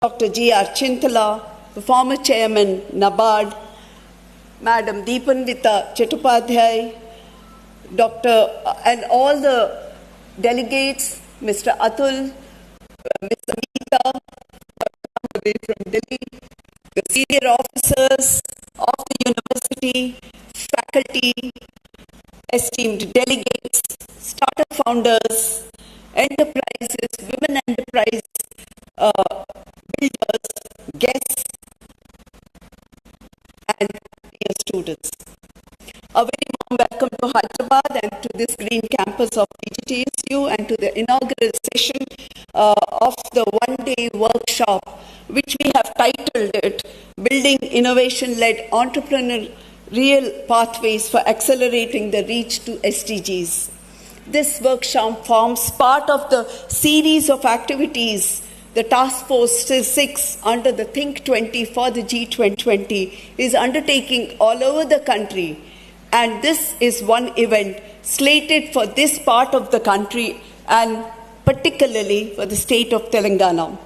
Dr. G.R. Chintala, the former chairman, Nabard, Madam Deepanvita Chattopadhyay, and all the delegates, Mr. Atul, Ms. Amita, from Delhi, the senior officers of the university, faculty, esteemed delegates, startup founders, enterprises, women enterprise builders, guests, and dear students. A very warm welcome to Hyderabad and to this green campus of PJTSAU and to the inaugural session of the one-day workshop, which we have titled it, Building Innovation-Led Entrepreneurial Pathways for Accelerating the Reach to SDGs. This workshop forms part of the series of activities the Task Force 6 under the Think 20 for the G20 is undertaking all over the country. And this is one event slated for this part of the country and particularly for the state of Telangana.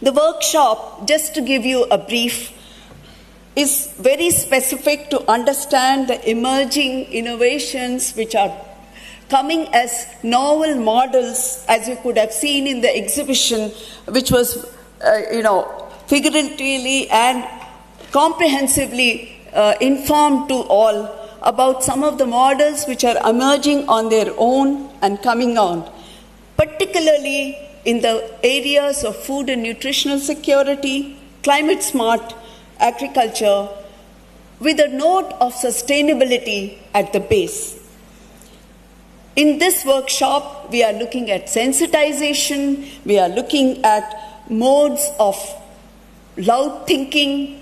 The workshop, just to give you a brief, is very specific to understand the emerging innovations which are coming as novel models, as you could have seen in the exhibition, which was, figuratively and comprehensively informed to all about some of the models which are emerging on their own and coming on, particularly in the areas of food and nutritional security, climate smart agriculture, with a note of sustainability at the base. In this workshop, we are looking at sensitization, we are looking at modes of loud thinking,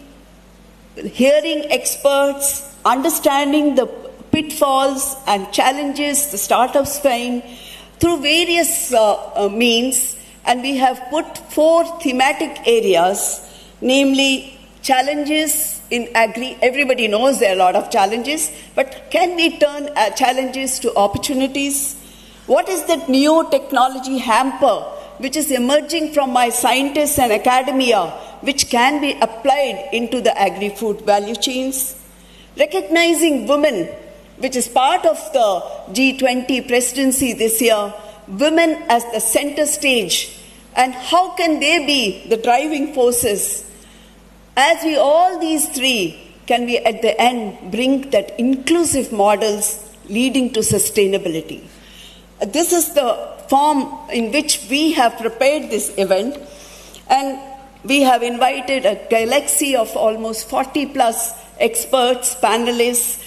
hearing experts, understanding the pitfalls and challenges the startups find through various means, and we have put 4 thematic areas, namely challenges in agri. Everybody knows there are a lot of challenges, but can we turn challenges to opportunities? What is that new technology hamper which is emerging from my scientists and academia, which can be applied into the agri-food value chains? Recognizing women, which is part of the G20 presidency this year, women as the center stage, and how can they be the driving forces? As we all these 3, can we at the end bring that inclusive models leading to sustainability? This is the form in which we have prepared this event, and we have invited a galaxy of almost 40 plus experts, panelists,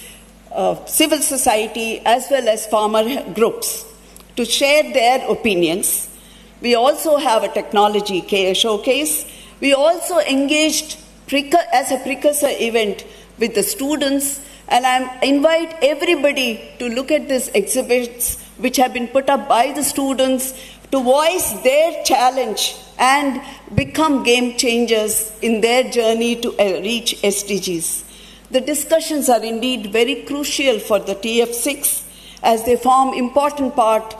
civil society, as well as farmer groups to share their opinions. We also have a technology showcase. We also engaged as a precursor event with the students, and I invite everybody to look at these exhibits which have been put up by the students to voice their challenge and become game changers in their journey to reach SDGs. The discussions are indeed very crucial for the TF6 as they form important part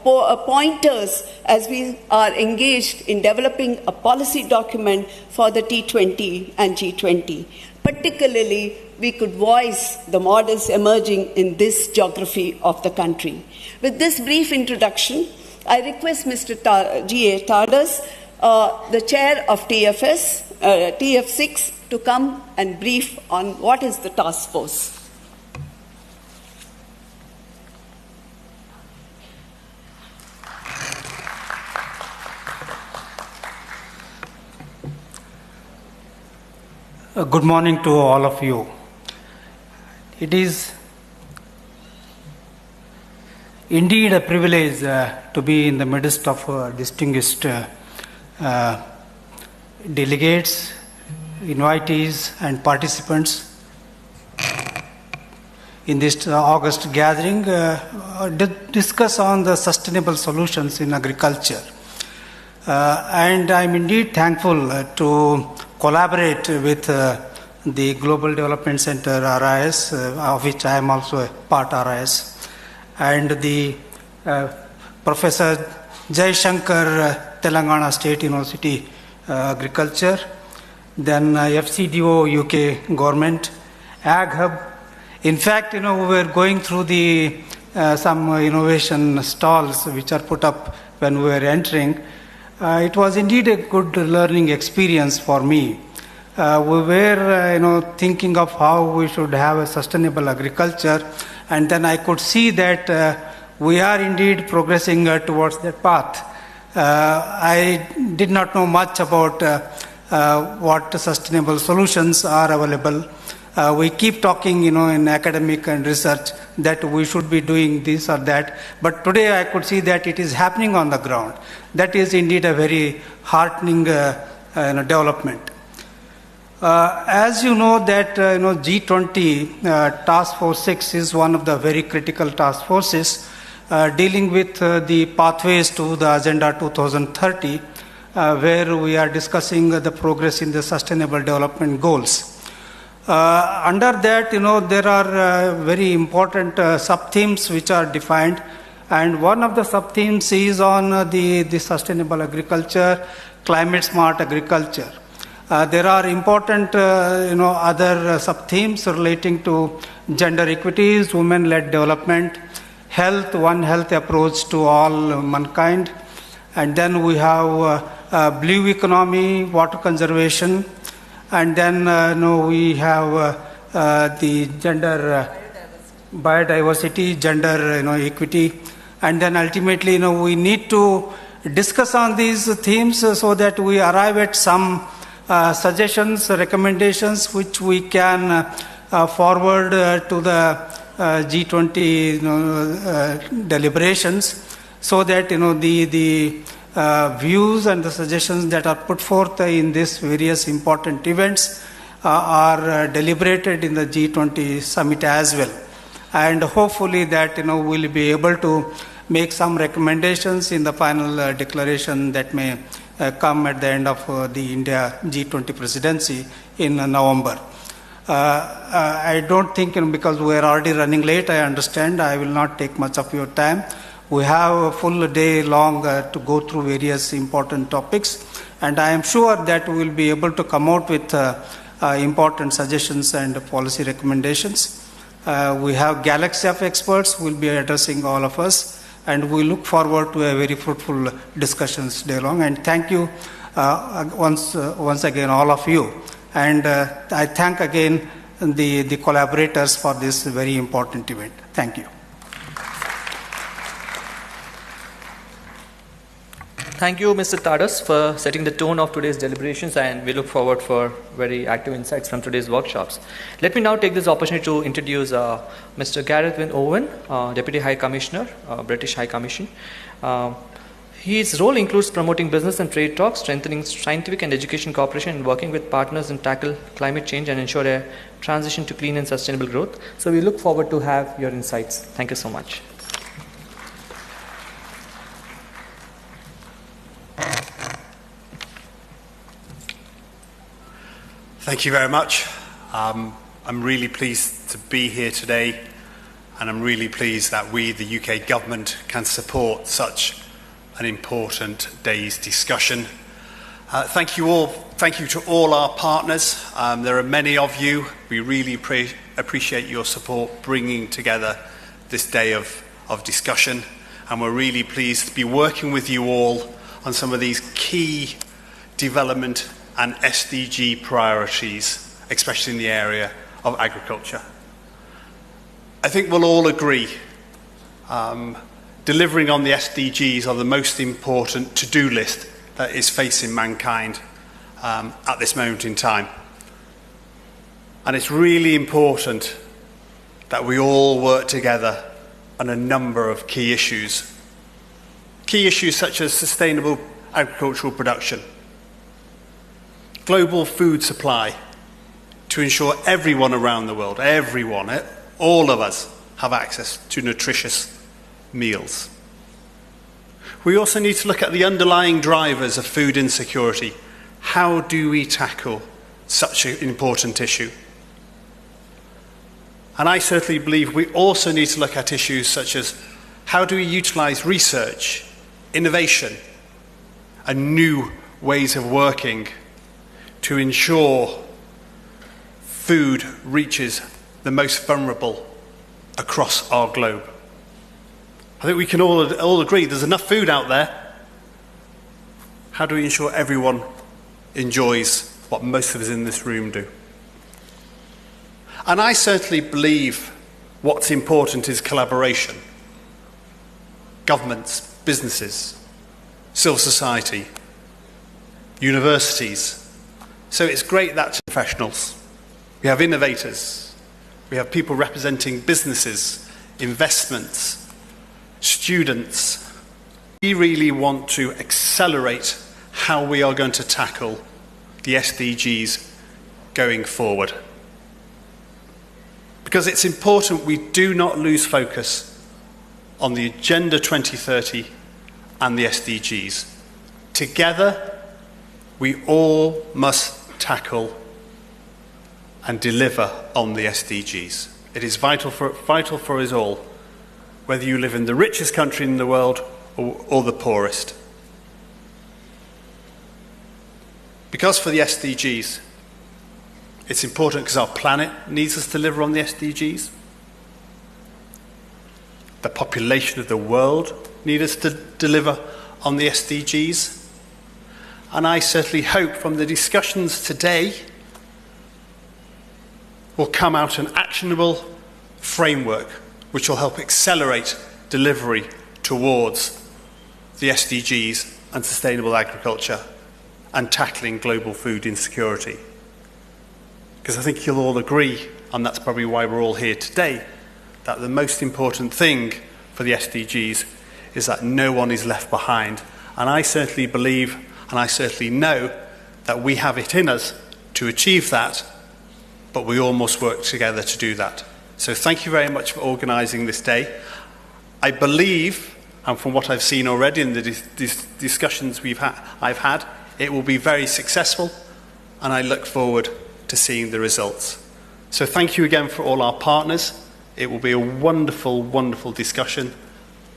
pointers as we are engaged in developing a policy document for the T20 and G20. Particularly, we could voice the models emerging in this geography of the country. With this brief introduction, I request Mr. G.A. Tardas, the chair of TF6, to come and brief on what is the task force. Good morning to all of you. It is indeed a privilege to be in the midst of distinguished delegates, invitees, and participants in this August gathering discuss on the sustainable solutions in agriculture. And I'm indeed thankful to collaborate with the Global Development Center RIS, of which I am also a part RIS, and the Professor Jayashankar, Telangana State University, Agriculture, then FCDO, UK government, AgHub. In fact, we were going through the some innovation stalls which are put up when we were entering. It was indeed a good learning experience for me. We were, thinking of how we should have a sustainable agriculture, and then I could see that we are indeed progressing towards that path. I did not know much about what sustainable solutions are available. We keep talking, in academic and research that we should be doing this or that. But today I could see that it is happening on the ground. That is indeed a very heartening development. As you know that G20 Task Force 6 is one of the very critical task forces dealing with the pathways to the Agenda 2030, where we are discussing the progress in the Sustainable Development Goals. Under that, there are very important sub-themes which are defined, and one of the sub-themes is on the sustainable agriculture, climate-smart agriculture. There are important, other sub-themes relating to gender equities, women-led development, health, one health approach to all mankind, and then we have blue economy, water conservation, and then we have the gender biodiversity, gender equity, and then ultimately we need to discuss on these themes so that we arrive at some suggestions, recommendations which we can forward to the G20 deliberations, so that the views and the suggestions that are put forth in these various important events are deliberated in the G20 summit as well. And hopefully that we'll be able to make some recommendations in the final declaration that may come at the end of the India G20 presidency in November. I don't think, because we are already running late, I understand, I will not take much of your time. We have a full day long to go through various important topics, and I am sure that we will be able to come out with important suggestions and policy recommendations. We have galaxy of experts who will be addressing all of us, and we look forward to a very fruitful discussions day long. And thank you once again, all of you. And I thank again the collaborators for this very important event. Thank you. Thank you, Mr. Tadas, for setting the tone of today's deliberations, and we look forward for very active insights from today's workshops. Let me now take this opportunity to introduce Mr. Gareth Wyn Owen, Deputy High Commissioner, British High Commission. His role includes promoting business and trade talks, strengthening scientific and education cooperation, and working with partners and tackle climate change and ensure a transition to clean and sustainable growth. So we look forward to have your insights. Thank you so much. Thank you very much. I'm really pleased to be here today, and I'm really pleased that we, the UK government, can support such an important day's discussion. Thank you all. Thank you to all our partners. There are many of you. We really appreciate your support bringing together this day of discussion, and we're really pleased to be working with you all on some of these key development and SDG priorities, especially in the area of agriculture. I think we'll all agree delivering on the SDGs are the most important to-do list that is facing mankind at this moment in time. And it's really important that we all work together on a number of key issues. Key issues such as sustainable agricultural production, global food supply, to ensure everyone around the world, everyone, all of us, have access to nutritious meals. We also need to look at the underlying drivers of food insecurity. How do we tackle such an important issue? And I certainly believe we also need to look at issues such as how do we utilise research innovation and new ways of working to ensure food reaches the most vulnerable across our globe. I think we can all agree there's enough food out there. How do we ensure everyone enjoys what most of us in this room do? And I certainly believe what's important is collaboration. Governments, businesses, civil society, universities. So it's great that professionals. We have innovators. We have people representing businesses, investments, students. We really want to accelerate how we are going to tackle the SDGs going forward. Because it's important we do not lose focus on the Agenda 2030 and the SDGs. Together, we all must tackle and deliver on the SDGs. It is vital for us all, whether you live in the richest country in the world or the poorest. Because for the SDGs, it's important because our planet needs us to deliver on the SDGs. The population of the world needs us to deliver on the SDGs. And I certainly hope from the discussions today will come out an actionable framework which will help accelerate delivery towards the SDGs and sustainable agriculture and tackling global food insecurity. Because I think you'll all agree, and that's probably why we're all here today, that the most important thing for the SDGs is that no one is left behind. And I certainly believe, and I certainly know, that we have it in us to achieve that, but we all must work together to do that. So thank you very much for organising this day. I believe, and from what I've seen already in the discussions I've had, it will be very successful, and I look forward to seeing the results. So thank you again for all our partners. It will be a wonderful, wonderful discussion.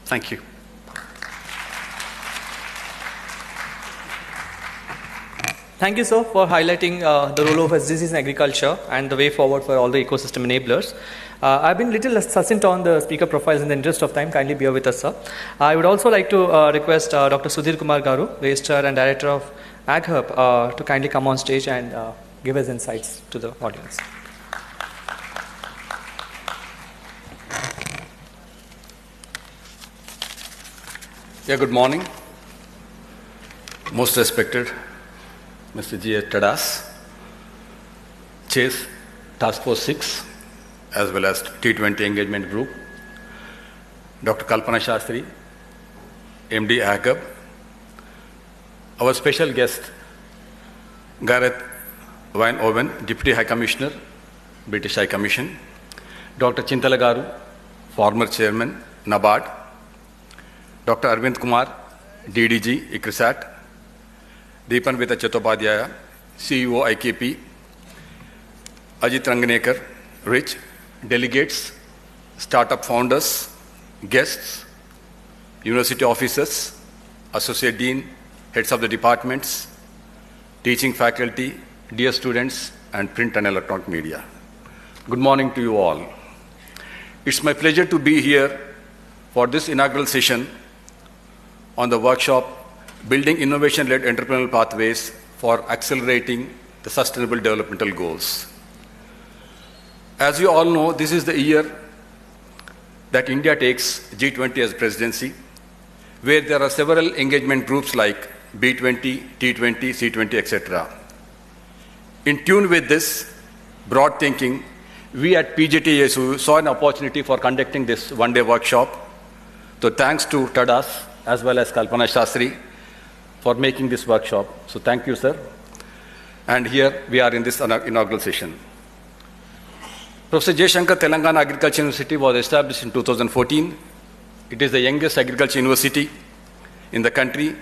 Thank you. Thank you, sir, for highlighting the role of SDGs in agriculture and the way forward for all the ecosystem enablers. I've been a little succinct on the speaker profiles in the interest of time. Kindly bear with us, sir. I would also like to request Dr. Sudhir Kumar Garu, Registrar and Director of AgHub, to kindly come on stage and give his insights to the audience. Yeah, good morning. Most respected Mr. G. Tadas, Chase Task Force 6, as well as T20 Engagement Group, Dr. Kalpana Shastri, MD AgHub, our special guest, Gareth Wine Owen, Deputy High Commissioner, British High Commission, Dr. Chintala Garu, former Chairman, NABARD, Dr. Arvind Kumar, DDG, ICRISAT, Deepanvita Chattopadhyaya, CEO IKP, Ajit Ranganekar, Rich, delegates, startup founders, guests, university officers, associate dean, heads of the departments, teaching faculty, dear students, and print and electronic media. Good morning to you all. It's my pleasure to be here for this inaugural session on the workshop, Building Innovation-Led Entrepreneurial Pathways for Accelerating the Sustainable Developmental Goals. As you all know, this is the year that India takes G20 as presidency, where there are several engagement groups like B20, T20, C20, etc. In tune with this broad thinking, we at PJTSAU saw an opportunity for conducting this one-day workshop. So thanks to Tadas as well as Kalpana Shastri for making this workshop. So thank you, sir. And here we are in this inaugural session. Professor Jayashankar Telangana Agriculture University was established in 2014. It is the youngest agriculture university in the country,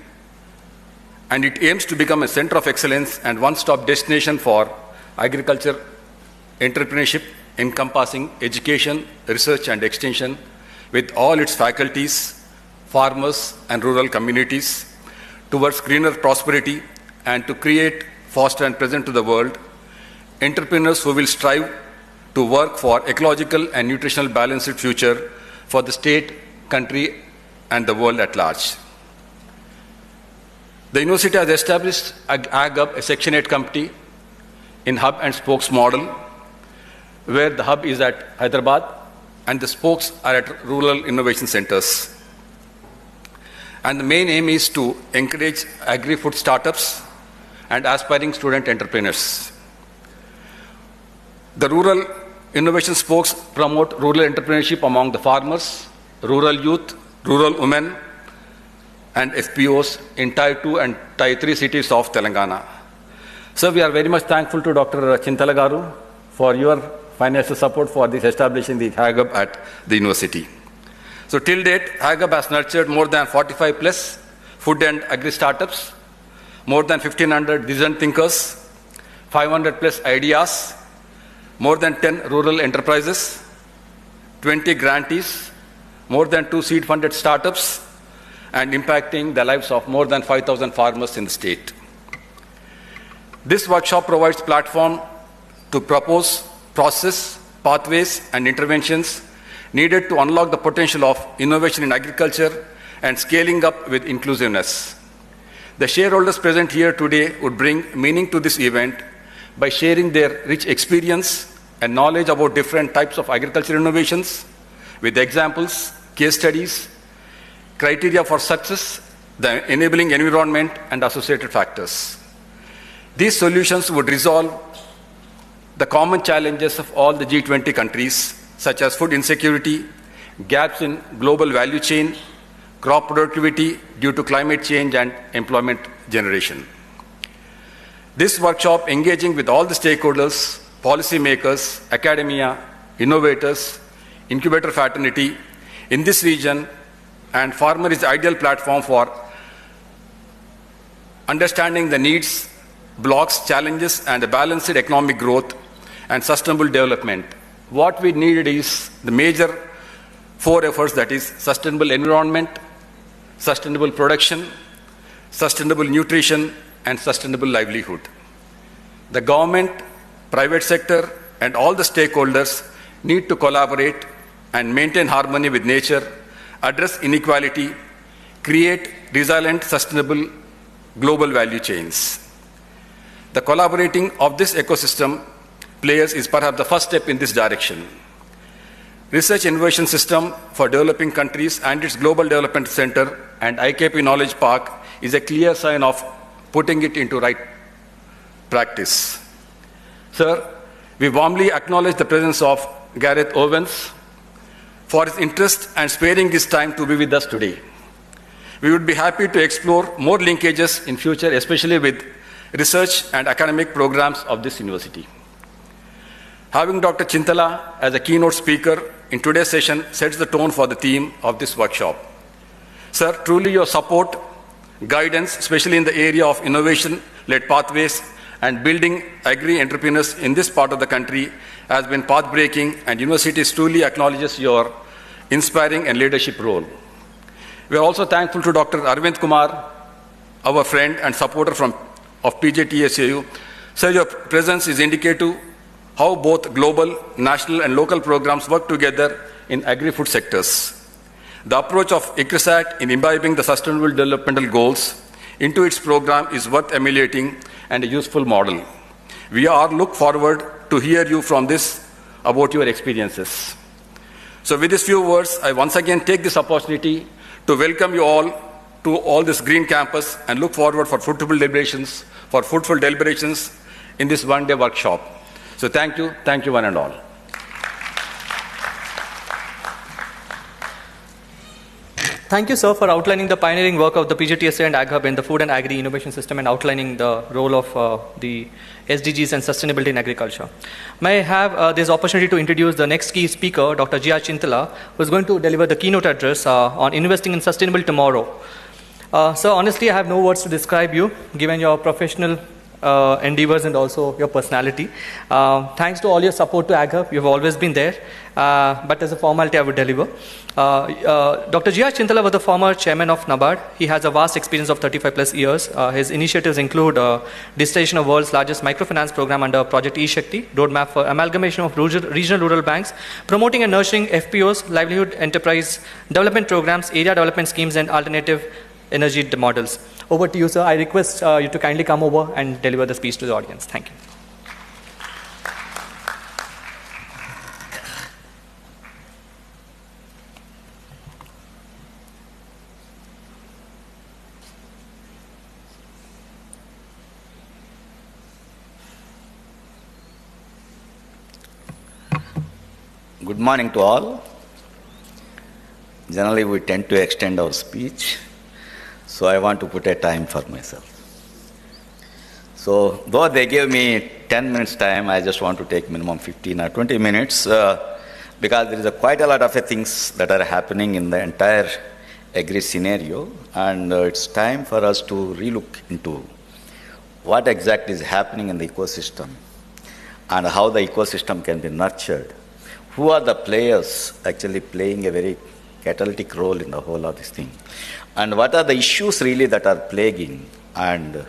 and it aims to become a center of excellence and one-stop destination for agriculture entrepreneurship, encompassing education, research, and extension, with all its faculties farmers, and rural communities towards greener prosperity and to create, foster, and present to the world entrepreneurs who will strive to work for ecological and nutritional balanced future for the state, country, and the world at large. The university has established AgHub, a Section 8 committee, in hub and spokes model, where the hub is at Hyderabad and the spokes are at rural innovation centers. And the main aim is to encourage agri-food startups and aspiring student entrepreneurs. The rural innovation spokes promote rural entrepreneurship among the farmers, rural youth, rural women, and FPOs in Tier 2 and Tier 3 cities of Telangana. So we are very much thankful to Dr. Chintala Garu for your financial support for this establishing the AgHub at the university. So till date, AgHub has nurtured more than 45 plus food and agri startups, more than 1,500 design thinkers, 500 plus ideas, more than 10 rural enterprises, 20 grantees, more than 2 seed-funded startups, and impacting the lives of more than 5,000 farmers in the state. This workshop provides platform to propose process, pathways, and interventions needed to unlock the potential of innovation in agriculture and scaling up with inclusiveness. The shareholders present here today would bring meaning to this event by sharing their rich experience and knowledge about different types of agricultural innovations with examples, case studies, criteria for success, the enabling environment, and associated factors. These solutions would resolve the common challenges of all the G20 countries, such as food insecurity, gaps in global value chain, crop productivity due to climate change, and employment generation. This workshop, engaging with all the stakeholders, policymakers, academia, innovators, incubator fraternity in this region, and farmer is the ideal platform for understanding the needs, blocks, challenges, and the balanced economic growth and sustainable development. What we needed is the major 4 efforts, that is sustainable environment, sustainable production, sustainable nutrition, and sustainable livelihood. The government, private sector, and all the stakeholders need to collaborate and maintain harmony with nature, address inequality, create resilient, sustainable global value chains. The collaborating of this ecosystem players is perhaps the first step in this direction. Research Innovation System for Developing Countries and its Global Development Center and IKP Knowledge Park is a clear sign of putting it into right practice. Sir, we warmly acknowledge the presence of Gareth Owens for his interest and sparing his time to be with us today. We would be happy to explore more linkages in future, especially with research and academic programs of this university. Having Dr. Chintala as a keynote speaker in today's session sets the tone for the theme of this workshop. Sir, truly your support, guidance, especially in the area of innovation-led pathways and building agri-entrepreneurs in this part of the country has been path-breaking, and university truly acknowledges your inspiring and leadership role. We are also thankful to Dr. Arvind Kumar, our friend and supporter of PJTSAU. Sir, your presence is indicative how both global, national, and local programs work together in agri-food sectors. The approach of ICRISAT in imbibing the Sustainable Developmental Goals into its program is worth emulating and a useful model. We all look forward to hear you from this about your experiences. So with these few words, I once again take this opportunity to welcome you all to all this green campus and look forward for fruitful deliberations in this one-day workshop. So thank you one and all. Thank you, sir, for outlining the pioneering work of the PJTSAU and AgHub in the food and agri innovation system and outlining the role of the SDGs and sustainability in agriculture. May I have this opportunity to introduce the next key speaker, Dr. Jayashankar, who is going to deliver the keynote address on investing in sustainable tomorrow. So honestly, I have no words to describe you, given your professional endeavors and also your personality. Thanks to all your support to AgHub. You've always been there. But as a formality, I would deliver. Dr. Jayashankar was the former chairman of NABARD. He has a vast experience of 35 plus years. His initiatives include digitization of world's largest microfinance program under Project E-Shakti, roadmap for amalgamation of regional rural banks, promoting and nurturing FPOs, livelihood enterprise development programs, area development schemes, and alternative energy models. Over to you, sir. I request you to kindly come over and deliver the speech to the audience. Thank you. Good morning to all. Generally, we tend to extend our speech, so I want to put a time for myself. So, though they gave me 10 minutes time, I just want to take minimum 15 or 20 minutes because there is quite a lot of things that are happening in the entire agri scenario, and it's time for us to relook into what exactly is happening in the ecosystem and how the ecosystem can be nurtured. Who are the players actually playing a very catalytic role in the whole of this thing? And what are the issues really that are plaguing, and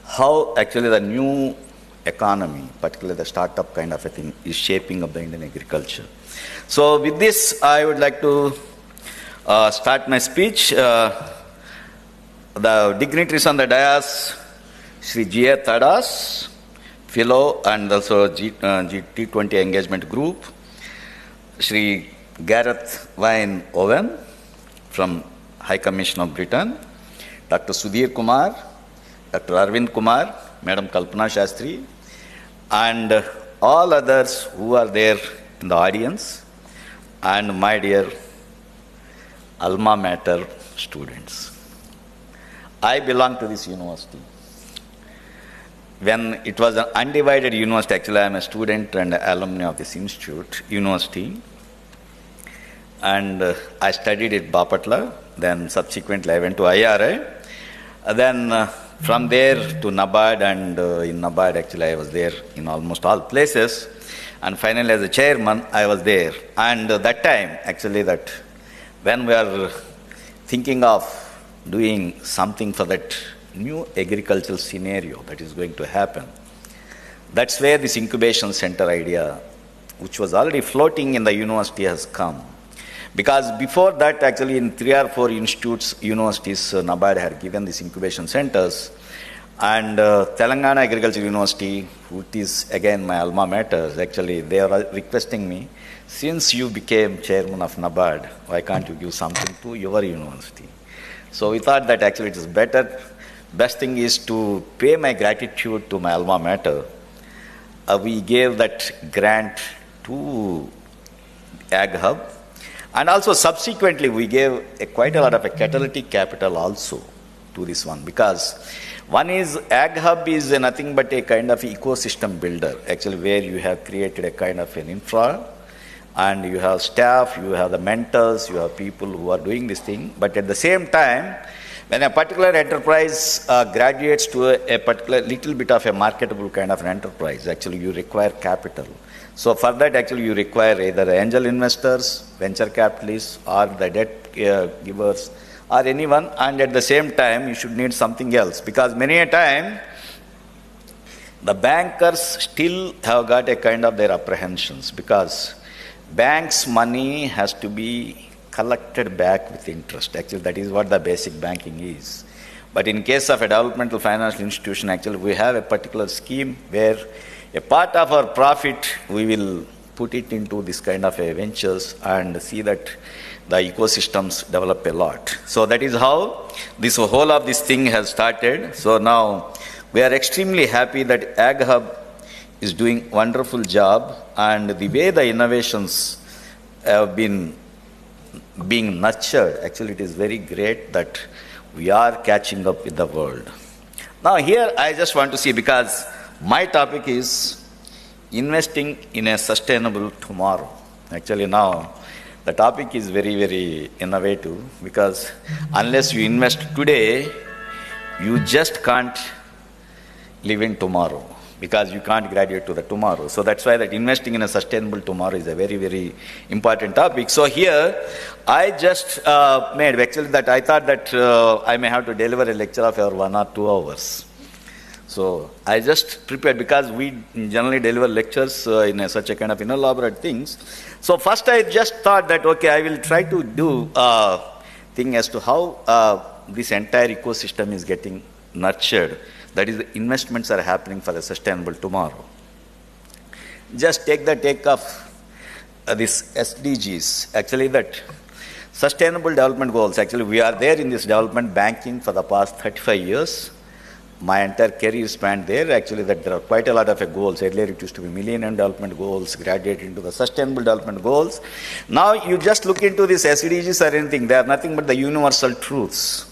how actually the new economy, particularly the startup kind of a thing, is shaping up the Indian agriculture. So with this, I would like to start my speech. The dignitaries on the dais, Sri Jayashankar, fellow and also T20 engagement group, Sri Gareth Wine Owen from High Commission of Britain, Dr. Sudhir Kumar, Dr. Arvind Kumar, Madam Kalpana Shastri, and all others who are there in the audience, and my dear alma mater students. I belong to this university. When it was an undivided university, actually I am a student and alumni of this university, and I studied at Bapatla, then subsequently I went to IRI, then from there to NABARD, and in NABARD actually I was there in almost all places, and finally as a chairman I was there. And that time actually, that when we are thinking of doing something for that new agricultural scenario that is going to happen, that's where this incubation center idea, which was already floating in the university, has come. Because before that, actually in 3 or 4 universities, NABARD had given these incubation centers, and Telangana Agriculture University, which is again my alma mater, actually they are requesting me, since you became chairman of NABARD, why can't you give something to your university? So we thought that actually it is best thing is to pay my gratitude to my alma mater. We gave that grant to AgHub, and also subsequently we gave quite a lot of a catalytic capital also to this one, because one is AgHub is nothing but a kind of ecosystem builder, actually, where you have created a kind of an infra, and you have staff, you have the mentors, you have people who are doing this thing. But at the same time, when a particular enterprise graduates to a particular little bit of a marketable kind of an enterprise, actually you require capital. So for that, actually you require either angel investors, venture capitalists, or the debt givers, or anyone. And at the same time, you should need something else, because many a time the bankers still have got a kind of their apprehensions, because banks' money has to be collected back with interest. Actually, that is what the basic banking is. But in case of a developmental financial institution, actually we have a particular scheme where a part of our profit we will put it into this kind of a ventures and see that the ecosystems develop a lot. So that is how this whole of this thing has started. So now we are extremely happy that AgHub is doing wonderful job, and the way the innovations have been being nurtured, actually it is very great that we are catching up with the world. Now here I just want to see, because my topic is investing in a sustainable tomorrow. Actually now the topic is very, very innovative, because unless you invest today, you just can't live in tomorrow, because you can't graduate to the tomorrow. So that's why that investing in a sustainable tomorrow is a very, very important topic. So here, I just made, actually that I thought that I may have to deliver a lecture of 1 or 2 hours. So I just prepared, because we generally deliver lectures in such a kind of elaborate things. So first I just thought that, okay, I will try to do a thing as to how this entire ecosystem is getting nurtured. That is, the investments are happening for a sustainable tomorrow. Just take of this SDGs, actually that sustainable development goals. Actually, we are there in this development banking for the past 35 years. My entire career spanned there. Actually, that there are quite a lot of goals. Earlier, it used to be Millennium Development Goals, graduate into the Sustainable Development Goals. Now, you just look into this SDGs or anything, they are nothing but the universal truths.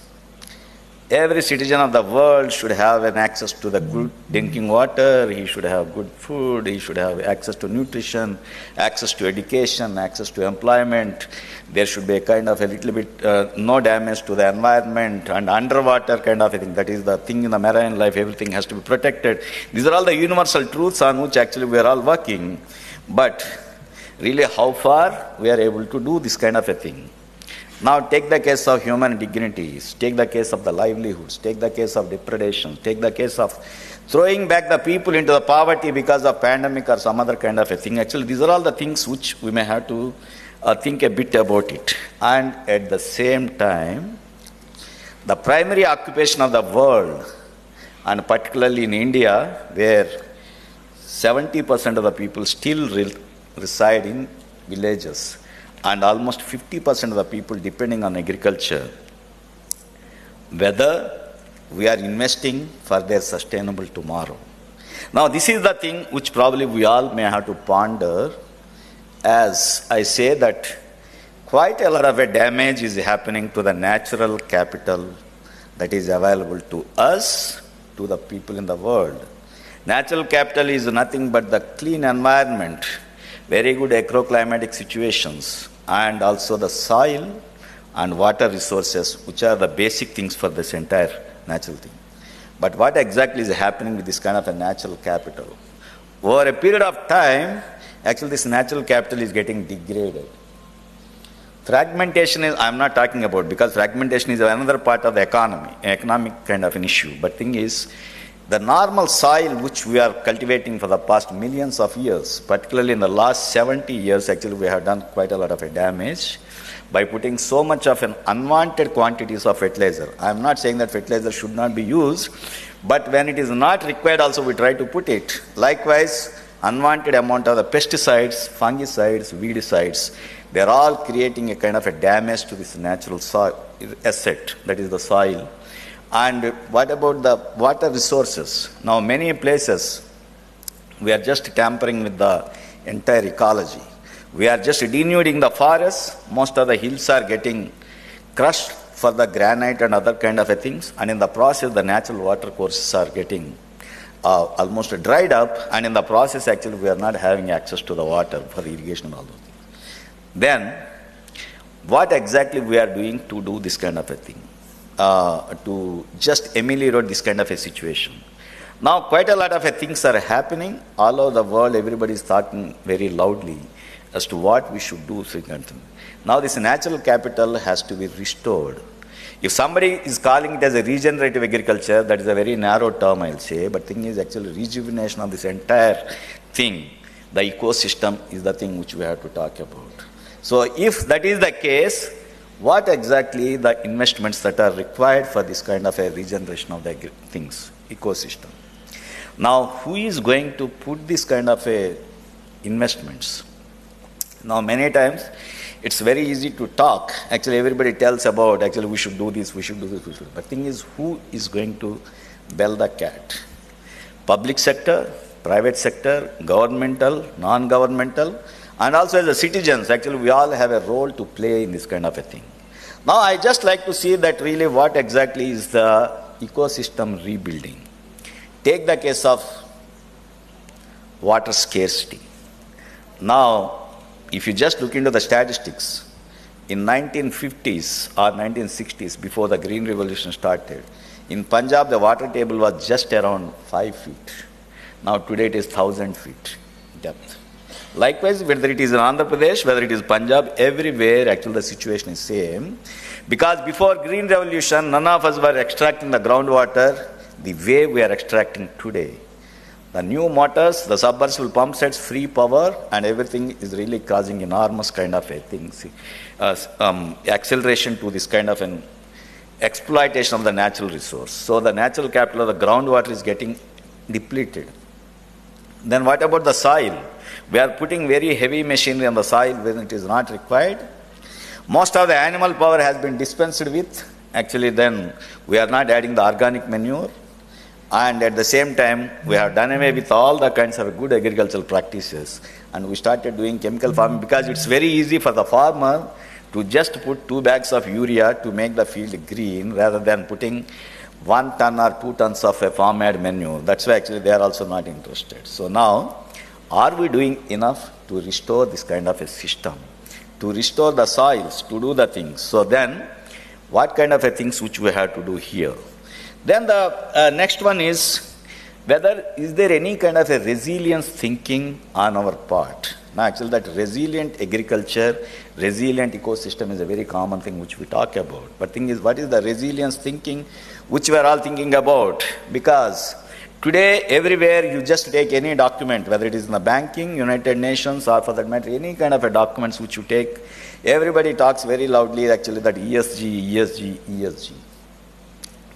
Every citizen of the world should have an access to the good drinking water, he should have good food, he should have access to nutrition, access to education, access to employment. There should be a kind of a little bit no damage to the environment, and underwater kind of a thing. That is the thing in the marine life, everything has to be protected. These are all the universal truths on which actually we are all working. But really, how far we are able to do this kind of a thing? Now take the case of human dignities, take the case of the livelihoods, take the case of depredation, take the case of throwing back the people into the poverty because of pandemic or some other kind of a thing. Actually, these are all the things which we may have to think a bit about it. And at the same time, the primary occupation of the world, and particularly in India, where 70% of the people still reside in villages, and almost 50% of the people depending on agriculture, whether we are investing for their sustainable tomorrow. Now, this is the thing which probably we all may have to ponder, as I say that quite a lot of a damage is happening to the natural capital that is available to us, to the people in the world. Natural capital is nothing but the clean environment, very good agroclimatic situations, and also the soil and water resources, which are the basic things for this entire natural thing. But what exactly is happening with this kind of a natural capital? Over a period of time, actually this natural capital is getting degraded. Fragmentation is, I'm not talking about, because fragmentation is another part of the economy, economic kind of an issue. But thing is, the normal soil which we are cultivating for the past millions of years, particularly in the last 70 years, actually we have done quite a lot of a damage by putting so much of an unwanted quantities of fertilizer. I am not saying that fertilizer should not be used, but when it is not required also we try to put it. Likewise, unwanted amount of the pesticides, fungicides, weedicides, they are all creating a kind of a damage to this natural soil asset, that is the soil. And what about the water resources? Now, many places, we are just tampering with the entire ecology. We are just denuding the forests. Most of the hills are getting crushed for the granite and other kind of things. And in the process, the natural water courses are getting almost dried up. And in the process, actually, we are not having access to the water for irrigation and all those things. Then, what exactly we are doing to do this kind of a thing? To just ameliorate this kind of a situation. Now, quite a lot of things are happening all over the world. Everybody is talking very loudly as to what we should do. Now, this natural capital has to be restored. If somebody is calling it as a regenerative agriculture, that is a very narrow term, I'll say, but thing is actually rejuvenation of this entire thing. The ecosystem is the thing which we have to talk about. So, if that is the case, what exactly the investments that are required for this kind of a regeneration of the things, ecosystem? Now, who is going to put this kind of a investments? Now, many times, it's very easy to talk. Actually, everybody tells about, actually, we should do this, we should do this, we should. But the thing is, who is going to bell the cat? Public sector, private sector, governmental, non-governmental, and also as a citizens, actually, we all have a role to play in this kind of a thing. Now, I just like to see that really what exactly is the ecosystem rebuilding. Take the case of water scarcity. Now, if you just look into the statistics, in 1950s or 1960s, before the Green Revolution started, In Punjab, the water table was just around 5 feet. Now today it is 1,000 feet depth. Likewise, whether it is in Andhra Pradesh, whether it is Punjab, everywhere actually the situation is same. Because before Green Revolution, none of us were extracting the groundwater the way we are extracting today. The new motors, the submersible pump sets, free power, and everything is really causing enormous kind of a thing, acceleration to this kind of an exploitation of the natural resource. So the natural capital of the groundwater is getting depleted. Then what about the soil? We are putting very heavy machinery on the soil when it is not required. Most of the animal power has been dispensed with. Actually, then we are not adding the organic manure. And at the same time, we have done away with all the kinds of good agricultural practices. And we started doing chemical farming because it's very easy for the farmer to just put 2 bags of urea to make the field green rather than putting 1 ton or 2 tons of a farm-made manure. That's why actually they are also not interested. So now, are we doing enough to restore this kind of a system? To restore the soils, to do the things. So then, what kind of a things which we have to do here? Then the next one is, is there any kind of a resilience thinking on our part? Now actually that resilient agriculture, resilient ecosystem is a very common thing which we talk about. But thing is, what is the resilience thinking which we are all thinking about? Because today everywhere you just take any document, whether it is in the banking, United Nations, or for that matter any kind of a documents which you take, everybody talks very loudly actually that ESG, ESG, ESG.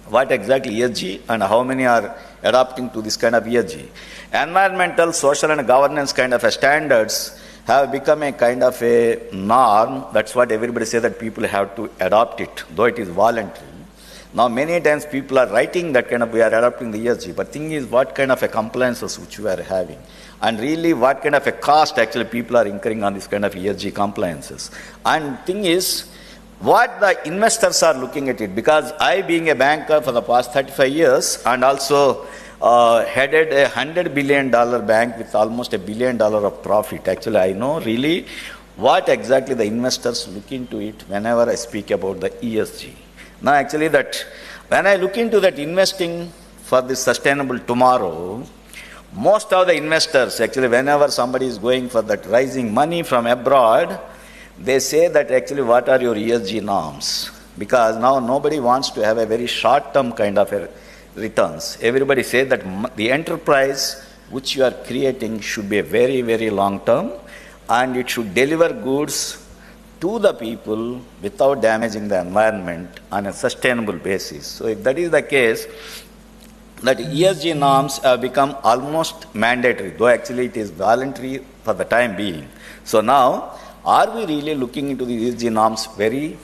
What exactly ESG and how many are adopting to this kind of ESG? Environmental, social and governance kind of a standards have become a kind of a norm. That's what everybody says that people have to adopt it, though it is voluntary. Now many times people are writing that kind of, we are adopting the ESG, but thing is what kind of a compliances which we are having? And really what kind of a cost actually people are incurring on this kind of ESG compliances? And thing is, what the investors are looking at it, because I being a banker for the past 35 years and also headed a $100 billion bank with almost $1 billion of profit. Actually, I know really what exactly the investors look into it whenever I speak about the ESG. Now actually that when I look into that investing for this sustainable tomorrow, most of the investors actually whenever somebody is going for that raising money from abroad, they say that actually what are your ESG norms? Because now nobody wants to have a very short-term kind of a returns. Everybody says that the enterprise which you are creating should be a very, very long-term and it should deliver goods to the people without damaging the environment on a sustainable basis. So if that is the case, that ESG norms have become almost mandatory, though actually it is voluntary for the time being. So now, are we really looking into the ESG norms very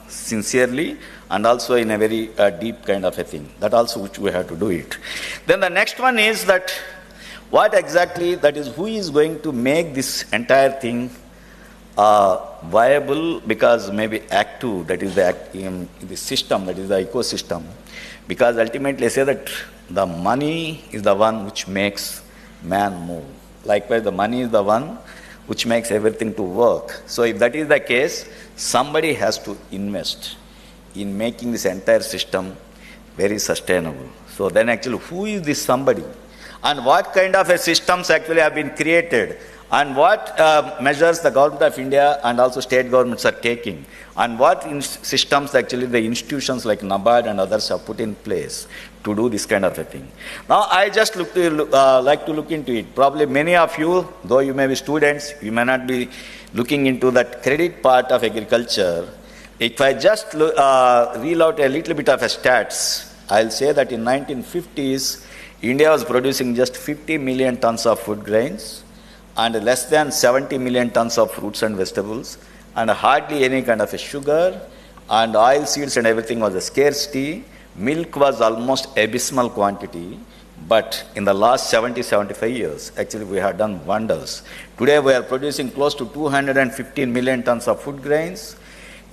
sincerely and also in a very deep kind of a thing? That also which we have to do it. Then the next one is that what exactly, that is who is going to make this entire thing viable, because maybe Act 2, that is the system, that is the ecosystem. Because ultimately I say that the money is the one which makes man move. Likewise, the money is the one which makes everything to work. So if that is the case, somebody has to invest in making this entire system very sustainable. So then actually who is this somebody? And what kind of a systems actually have been created? And what measures the government of India and also state governments are taking? And what systems actually the institutions like NABARD and others have put in place to do this kind of a thing? Now I just like to look into it. Probably many of you, though you may be students, you may not be looking into that credit part of agriculture. If I just reel out a little bit of a stats, I'll say that in 1950s, India was producing just 50 million tons of food grains and less than 70 million tons of fruits and vegetables, and hardly any kind of a sugar, and oil seeds and everything was a scarcity. Milk was almost abysmal quantity, but in the last 70-75 years, actually we have done wonders. Today we are producing close to 215 million tons of food grains,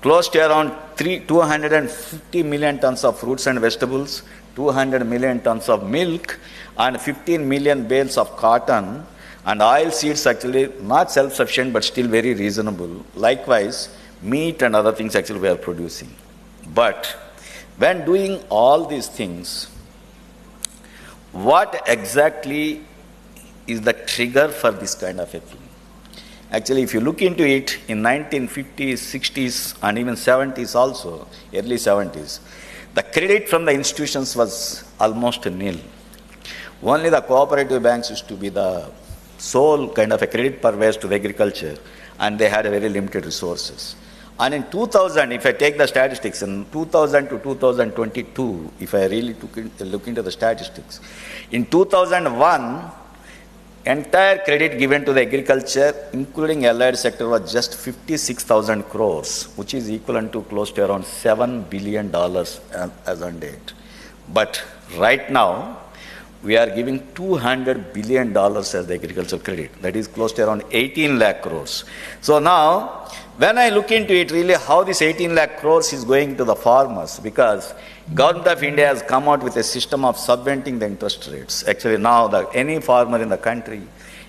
close to around 250 million tons of fruits and vegetables, 200 million tons of milk, and 15 million bales of cotton, and oil seeds actually not self-sufficient but still very reasonable. Likewise, meat and other things actually we are producing. But When doing all these things, what exactly is the trigger for this kind of a thing? Actually, if you look into it, in 1950s, 60s, and even 70s also, early 70s, the credit from the institutions was almost nil. Only the cooperative banks used to be the sole kind of a credit purveyors to the agriculture, and they had very limited resources. And in 2000, if I take the statistics, in 2000 to 2022, if I really look into the statistics, in 2001, entire credit given to the agriculture, including allied sector, was just 56,000 crores, which is equivalent to close to around $7 billion as on date. But right now, we are giving $200 billion as the agricultural credit. That is close to around 18 lakh crores. So now, when I look into it, really how this 18 lakh crores is going to the farmers, because Government of India has come out with a system of subventing the interest rates. Actually now any farmer in the country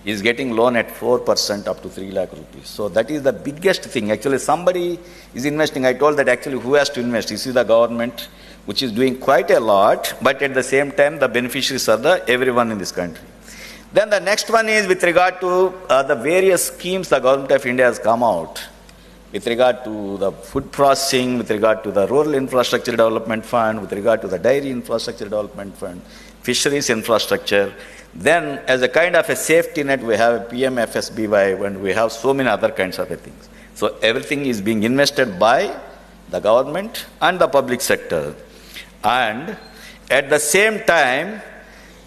is getting loan at 4% up to 3 lakh rupees. So that is the biggest thing. Actually somebody is investing. I told that actually who has to invest? This is the government, which is doing quite a lot, but at the same time the beneficiaries are everyone in this country. Then the next one is with regard to the various schemes the Government of India has come out. With regard to the food processing, with regard to the Rural Infrastructure Development Fund, with regard to the Dairy Infrastructure Development Fund, Fisheries Infrastructure. Then as a kind of a safety net, we have a PMFSBY, and we have so many other kinds of things. So everything is being invested by the government and the public sector. And at the same time,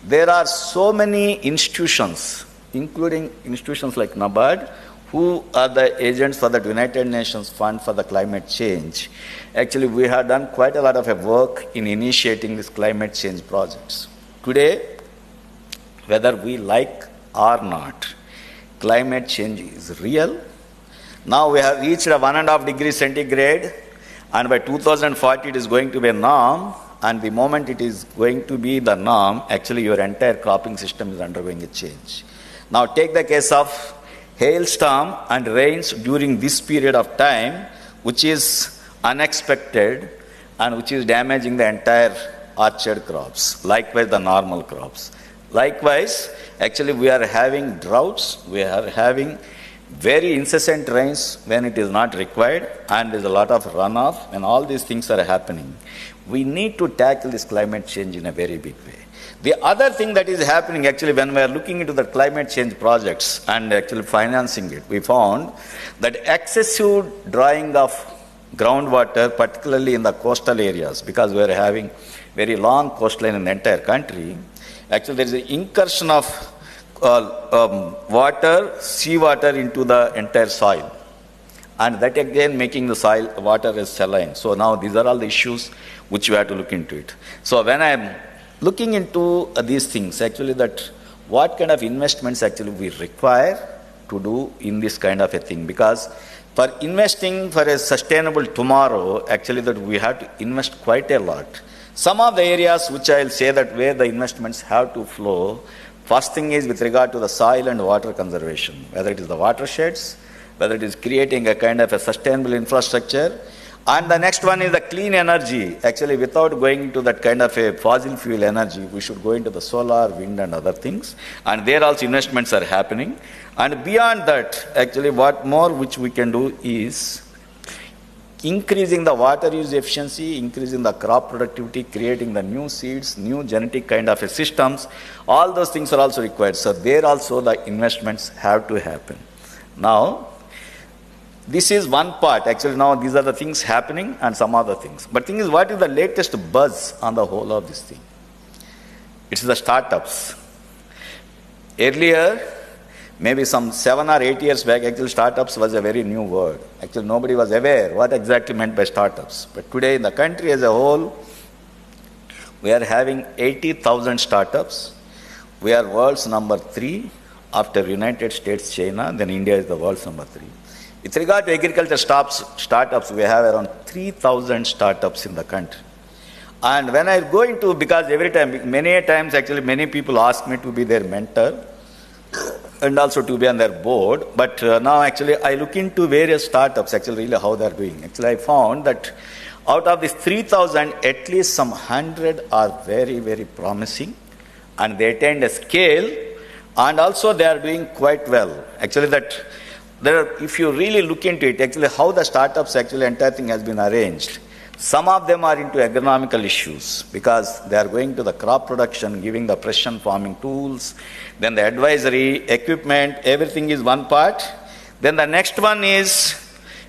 there are so many institutions, including institutions like NABARD, who are the agents for the United Nations Fund for the Climate Change. Actually, we have done quite a lot of work in initiating these climate change projects. Today, whether we like or not, climate change is real. Now we have reached a 1.5 degrees centigrade, and by 2040 it is going to be a norm, and the moment it is going to be the norm, actually your entire cropping system is undergoing a change. Now take the case of hailstorm and rains during this period of time, which is unexpected and which is damaging the entire orchard crops, likewise the normal crops. Likewise, actually we are having droughts, we are having very incessant rains when it is not required, and there is a lot of runoff, and all these things are happening. We need to tackle this climate change in a very big way. The other thing that is happening, actually, when we are looking into the climate change projects and actually financing it, we found that excessive drawing of groundwater, particularly in the coastal areas, because we are having very long coastline in the entire country, actually there is an incursion of seawater into the entire soil. And that again making the soil, water is saline. So now these are all the issues which we have to look into it. So when I am looking into these things, actually that what kind of investments actually we require to do in this kind of a thing, because for investing for a sustainable tomorrow, actually that we have to invest quite a lot. Some of the areas which I will say that where the investments have to flow, first thing is with regard to the soil and water conservation, whether it is the watersheds, whether it is creating a kind of a sustainable infrastructure. And the next one is the clean energy. Actually, without going into that kind of a fossil fuel energy, we should go into the solar, wind and other things. And there also investments are happening. And beyond that, actually what more which we can do is increasing the water use efficiency, increasing the crop productivity, creating the new seeds, new genetic kind of a systems. All those things are also required. So there also the investments have to happen. Now, this is one part. Actually, now these are the things happening and some other things. But thing is, what is the latest buzz on the whole of this thing? It's the startups. Earlier, maybe some 7 or 8 years back, actually startups was a very new word. Actually, nobody was aware what exactly meant by startups. But today, in the country as a whole, we are having 80,000 startups. We are world's number 3 after United States, China. Then India is the world's number 3. With regard to agriculture startups, we have around 3,000 startups in the country. And when I go into, because every time, many times actually many people ask me to be their mentor and also to be on their board. But now actually I look into various startups, actually really how they are doing. Actually I found that Out of these 3,000, at least some 100 are very, very promising, and they attain a scale, and also they are doing quite well. Actually, if you really look into it, actually how the startups, actually entire thing has been arranged. Some of them are into agronomical issues because they are going to the crop production, giving the precision farming tools, then the advisory, equipment, everything is one part. Then the next one is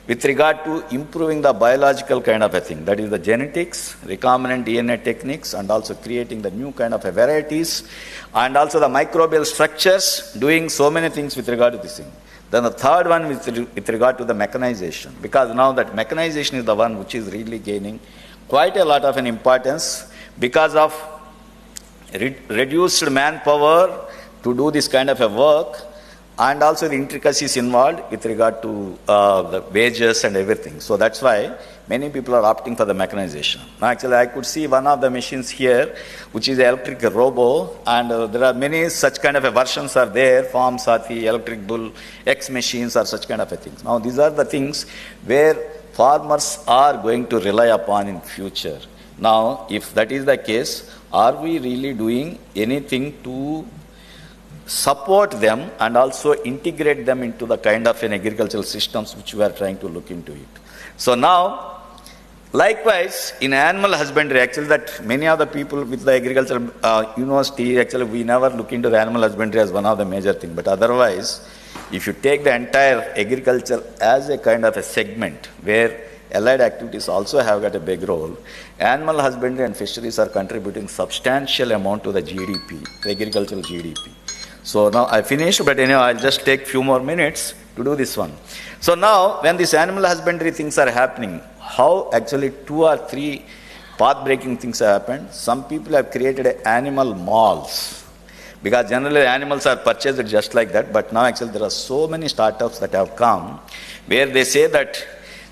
with regard to improving the biological kind of a thing, that is the genetics, recombinant DNA techniques, and also creating the new kind of a varieties, and also the microbial structures, doing so many things with regard to this thing. Then the third one with regard to the mechanization, because now that mechanization is the one which is really gaining quite a lot of an importance because of reduced manpower to do this kind of a work, and also the intricacies involved with regard to the wages and everything. So that's why many people are opting for the mechanization. Now actually I could see one of the machines here, which is an electric robo, and there are many such kind of a versions are there, Farm Sathi, Electric Bull, X machines or such kind of a things. Now these are the things where farmers are going to rely upon in future. Now if that is the case, are we really doing anything to support them and also integrate them into the kind of an agricultural systems which we are trying to look into it? So now, likewise, in animal husbandry, actually that many of the people with the agricultural university, actually we never look into the animal husbandry as one of the major things. But otherwise, if you take the entire agriculture as a kind of a segment where allied activities also have got a big role, animal husbandry and fisheries are contributing substantial amount to the GDP, the agricultural GDP. So now I finished, but anyhow, I'll just take few more minutes to do this one. So now, when these animal husbandry things are happening, how actually 2 or 3 path-breaking things have happened. Some people have created animal malls, because generally animals are purchased just like that, but now actually there are so many startups that have come, where they say that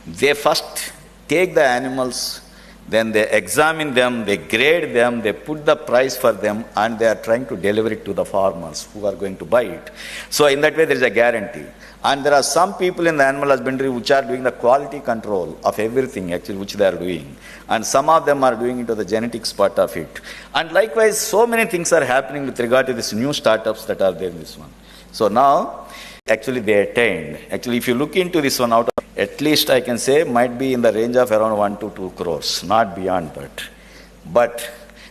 they first take the animals, then they examine them, they grade them, they put the price for them, and they are trying to deliver it to the farmers who are going to buy it. So in that way there is a guarantee. And there are some people in the animal husbandry which are doing the quality control of everything actually which they are doing. And some of them are doing into the genetics part of it. And likewise, so many things are happening with regard to these new startups that are there in this one. So now, actually they attained. Actually, if you look into this one, out of at least I can say might be in the range of around 1 to 2 crores, not beyond that. But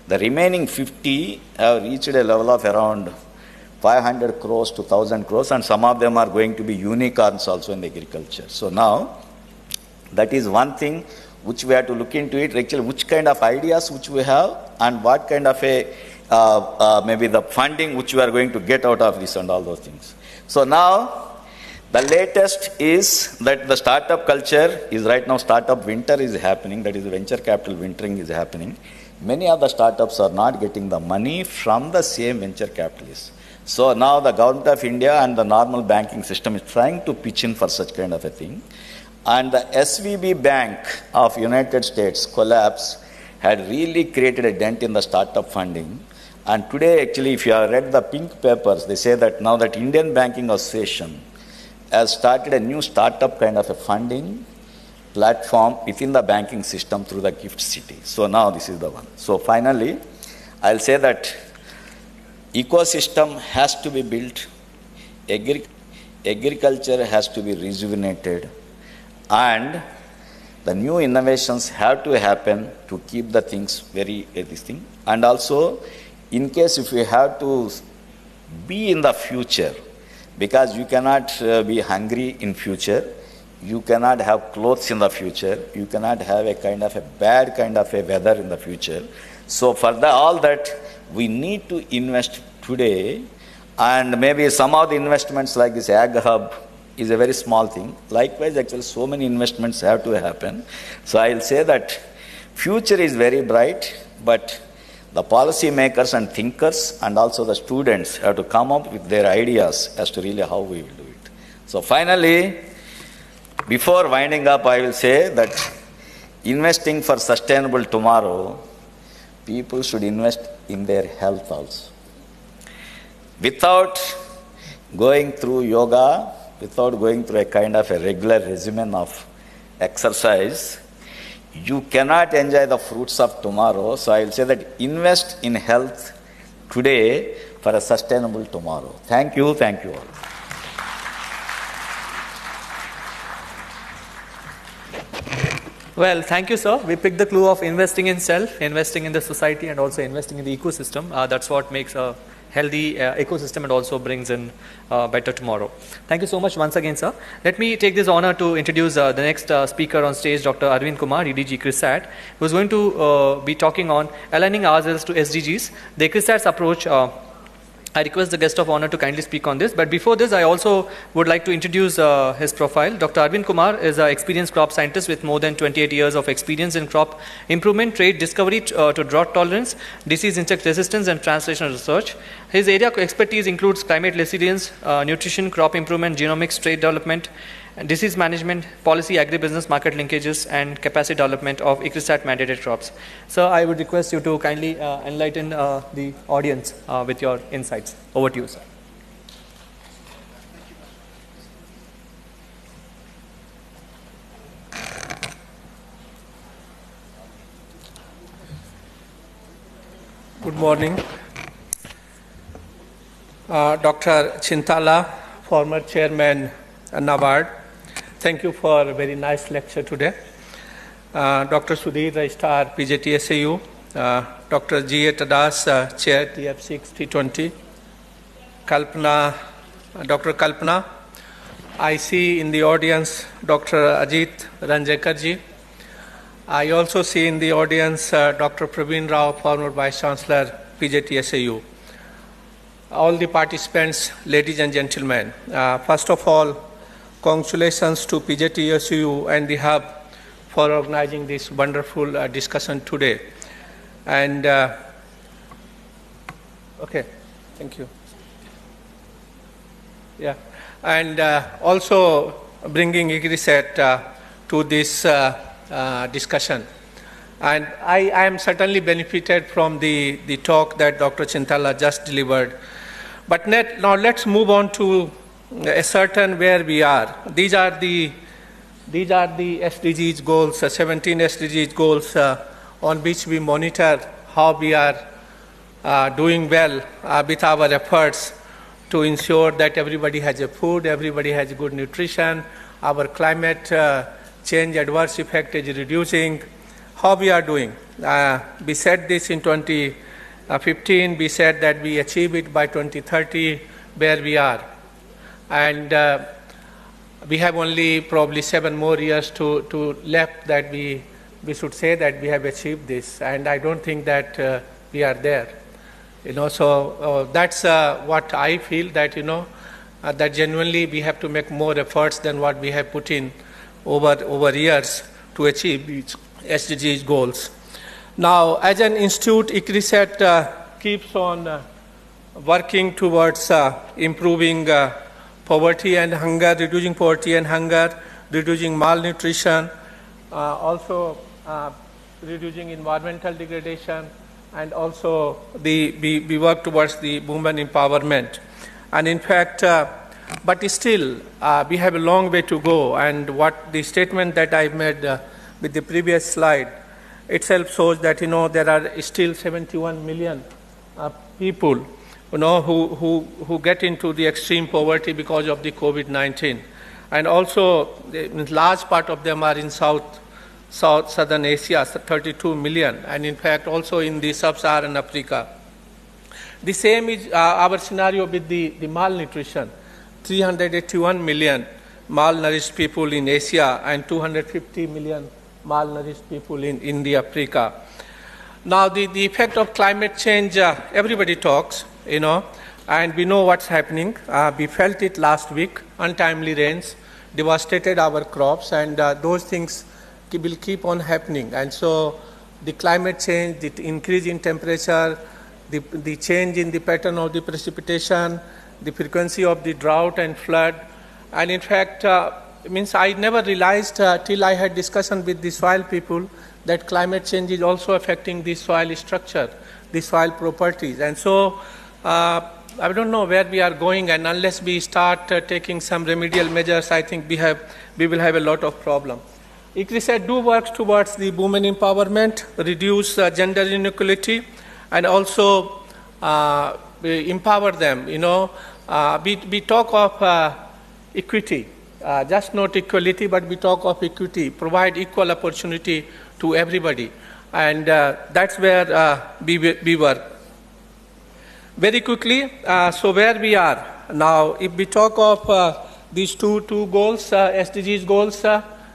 the remaining 50 have reached a level of around 500 crores to 1,000 crores, and some of them are going to be unicorns also in the agriculture. So now, that is one thing which we have to look into it, actually which kind of ideas which we have, and what kind of a, maybe the funding which we are going to get out of this and all those things. So now, the latest is that the startup culture is right now, startup winter is happening, that is venture capital wintering is happening. Many of the startups are not getting the money from the same venture capitalists. So now the government of India and the normal banking system is trying to pitch in for such kind of a thing. And the SVB Bank of United States collapse had really created a dent in the startup funding. And today actually if you have read the pink papers, they say that now that Indian Banking Association has started a new startup kind of a funding platform within the banking system through the Gift City. So now this is the one. So finally, I'll say that ecosystem has to be built, agriculture has to be rejuvenated, and the new innovations have to happen to keep the things very this thing. And also, in case if we have to be in the future, because you cannot be hungry in future, you cannot have clothes in the future, you cannot have a kind of a bad kind of a weather in the future. So for all that, we need to invest today, and maybe some of the investments like this AgHub is a very small thing. Likewise, actually, so many investments have to happen. So I'll say that future is very bright, but the policy makers and thinkers and also the students have to come up with their ideas as to really how we will do it. So finally, before winding up, I will say that investing for sustainable tomorrow, people should invest in their health also. Without going through yoga, without going through a kind of a regular regimen of exercise, you cannot enjoy the fruits of tomorrow. So I will say that invest in health today for a sustainable tomorrow. Thank you all. Well, thank you, sir. We picked the clue of investing in self, investing in the society, and also investing in the ecosystem. That's what makes a healthy ecosystem and also brings in better tomorrow. Thank you so much once again, sir. Let me take this honor to introduce the next speaker on stage, Dr. Arvind Kumar, EDG CRISAT, who is going to be talking on aligning ourselves to SDGs. The CRISAT's approach, I request the guest of honor to kindly speak on this. But before this, I also would like to introduce his profile. Dr. Arvind Kumar is an experienced crop scientist with more than 28 years of experience in crop improvement, trait discovery to drought tolerance, disease insect resistance, and translational research. His area of expertise includes climate resilience, nutrition, crop improvement, genomics, trait development, disease management, policy, agribusiness, market linkages, and capacity development of ICRISAT mandated crops. Sir, I would request you to kindly enlighten the audience with your insights. Over to you, sir. Good morning. Dr. Chintala, former chairman nabard. Thank you for a very nice lecture today. Dr. Sudhir, Registrar, PJTSAU, Dr. G.A. Tadas, Chair, TF6, T20, Kalpana, Dr. Kalpana. I see in the audience Dr. Ajit Ranjekarji. I also see in the audience Dr. Praveen Rao, former Vice Chancellor, PJTSAU. All the participants, ladies and gentlemen, first of all, congratulations to PJTSAU and the Hub for organizing this wonderful discussion today. And, okay, thank you. Yeah, and also bringing ICRISAT to this discussion. And I am certainly benefited from the talk that Dr. Chintala just delivered. But now let's move on to ascertain where we are. These are the SDGs goals, 17 SDGs goals on which we monitor how we are doing well with our efforts to ensure that everybody has a food, everybody has good nutrition, our climate change adverse effect is reducing. How we are doing? We said this in 2015, we said that we achieve it by 2030, where we are. And we have only probably 7 more years to left that we should say that we have achieved this. And I don't think that we are there. So that's what I feel that, that genuinely we have to make more efforts than what we have put in over years to achieve these SDGs goals. Now, as an institute, ICRISAT keeps on working towards improving poverty and hunger, reducing poverty and hunger, reducing malnutrition, also reducing environmental degradation, and also we work towards the women empowerment. And in fact, but still, we have a long way to go. And what the statement that I made with the previous slide itself shows that there are still 71 million people who get into the extreme poverty because of the COVID-19. And also, a large part of them are in Southern Asia, 32 million, and in fact also in the Sub-Saharan Africa. The same is our scenario with the malnutrition. 381 million malnourished people in Asia and 250 million malnourished people in the Africa. Now, the effect of climate change, everybody talks, and we know what's happening. We felt it last week. Untimely rains devastated our crops, and those things will keep on happening. And so the climate change, the increase in temperature, the change in the pattern of the precipitation, the frequency of the drought and flood. And in fact, I never realized till I had discussion with the soil people that climate change is also affecting the soil structure, the soil properties. And so I don't know where we are going, and unless we start taking some remedial measures, I think we will have a lot of problem. ICRISAT do work towards the women empowerment, reduce gender inequality, and also empower them. We talk of equity, just not equality, but we talk of equity, provide equal opportunity to everybody. And that's where we work. Very quickly, so where we are now, if we talk of these two goals, SDGs goals,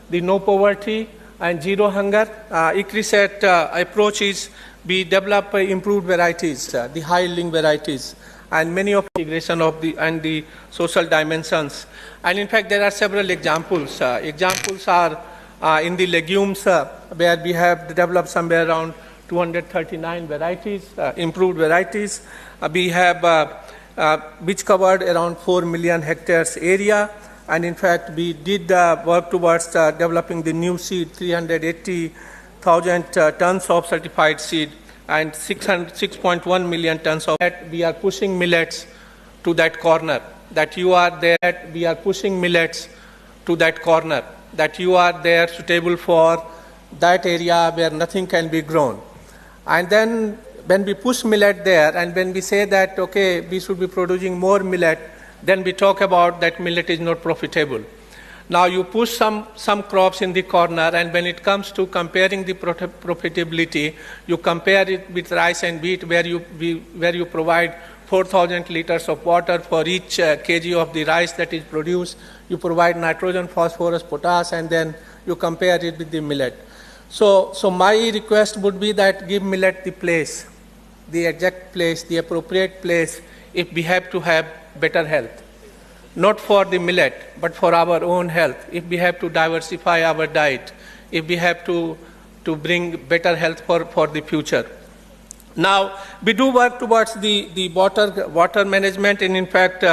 the no poverty and zero hunger, ICRISAT approach is we develop improved varieties, the high-yielding varieties, and many of the integration of the social dimensions. And in fact, there are several examples. Examples are in the legumes, where we have developed somewhere around 239 varieties, improved varieties. We have which covered around 4 million hectares area. And in fact, we did work towards developing the new seed, 380,000 tons of certified seed and 6.1 million tons of that. We are pushing millets to that corner. That you are there, we are pushing millets to that corner. That you are there suitable for that area where nothing can be grown. And then when we push millet there and when we say that, okay, we should be producing more millet, then we talk about that millet is not profitable. Now you push some crops in the corner, and when it comes to comparing the profitability, you compare it with rice and wheat, where you provide 4,000 liters of water for each kg of the rice that is produced. You provide nitrogen, phosphorus, potash, and then you compare it with the millet. So my request would be that give millet the place, the exact place, the appropriate place, if we have to have better health. Not for the millet, but for our own health. If we have to diversify our diet, if we have to bring better health for the future. Now, we do work towards the water management, and in fact, we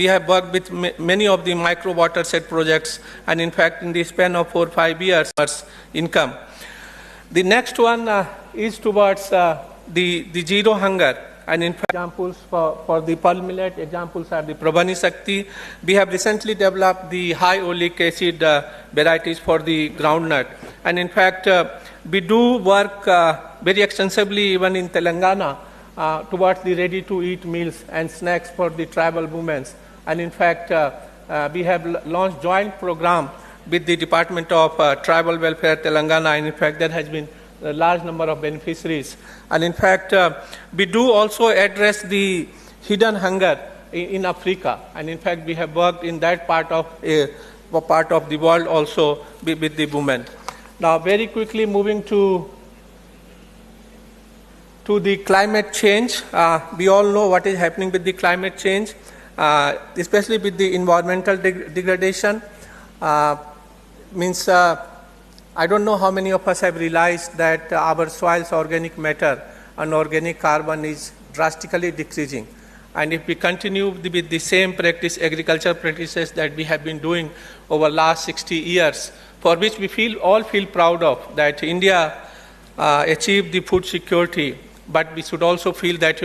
have worked with many of the micro watershed projects, and in fact, in the span of 4 or 5 years, income. The next one is towards the zero hunger, and in fact, examples for the pearl millet, examples are the Prabhani Shakti. We have recently developed the high oleic acid varieties for the groundnut, and in fact, we do work very extensively even in Telangana towards the ready-to-eat meals and snacks for the tribal women. And in fact, we have launched joint program with the Department of Tribal Welfare Telangana, and in fact, there has been a large number of beneficiaries. And in fact, we do also address the hidden hunger in Africa, and in fact, we have worked in that part of the world also with the women. Now, very quickly moving to the climate change. We all know what is happening with the climate change, especially with the environmental degradation. I don't know how many of us have realized that our soil's organic matter and organic carbon is drastically decreasing. And if we continue with the same agriculture practices that we have been doing over the last 60 years, for which we all feel proud of, that India achieved the food security, but we should also feel that,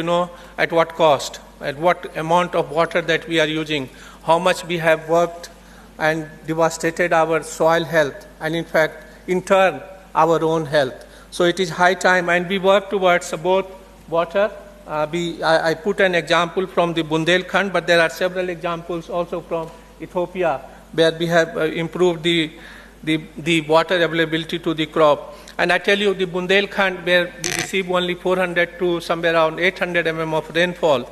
at what cost, at what amount of water that we are using, how much we have worked and devastated our soil health, and in fact, in turn, our own health. So it is high time, and we work towards both water. I put an example from the Bundelkhand, but there are several examples also from Ethiopia, where we have improved the water availability to the crop. And I tell you, the Bundelkhand, where we receive only 400 to somewhere around 800 mm of rainfall,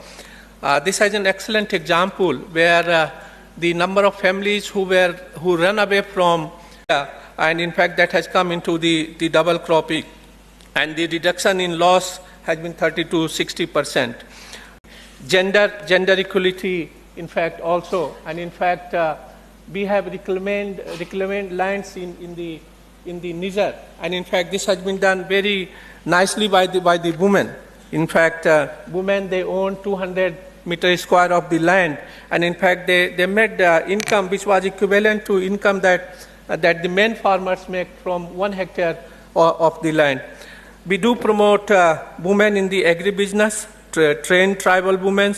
this is an excellent example where the number of families who run away from, and in fact that has come into the double cropping, and the reduction in loss has been 30 to 60%. Gender equality, in fact, also, and in fact we have reclaimed lands in the Niger, and in fact this has been done very nicely by the women. In fact, women, they own 200 meters square of the land, and in fact they made income which was equivalent to income that the men farmers make from 1 hectare of the land. We do promote women in the agribusiness, train tribal women,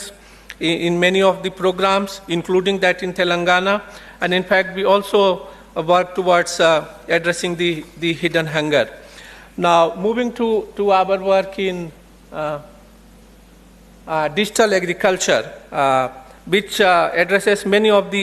in many of the programs, including that in Telangana. And in fact, we also work towards addressing the hidden hunger. Now, moving to our work in digital agriculture, which addresses many of the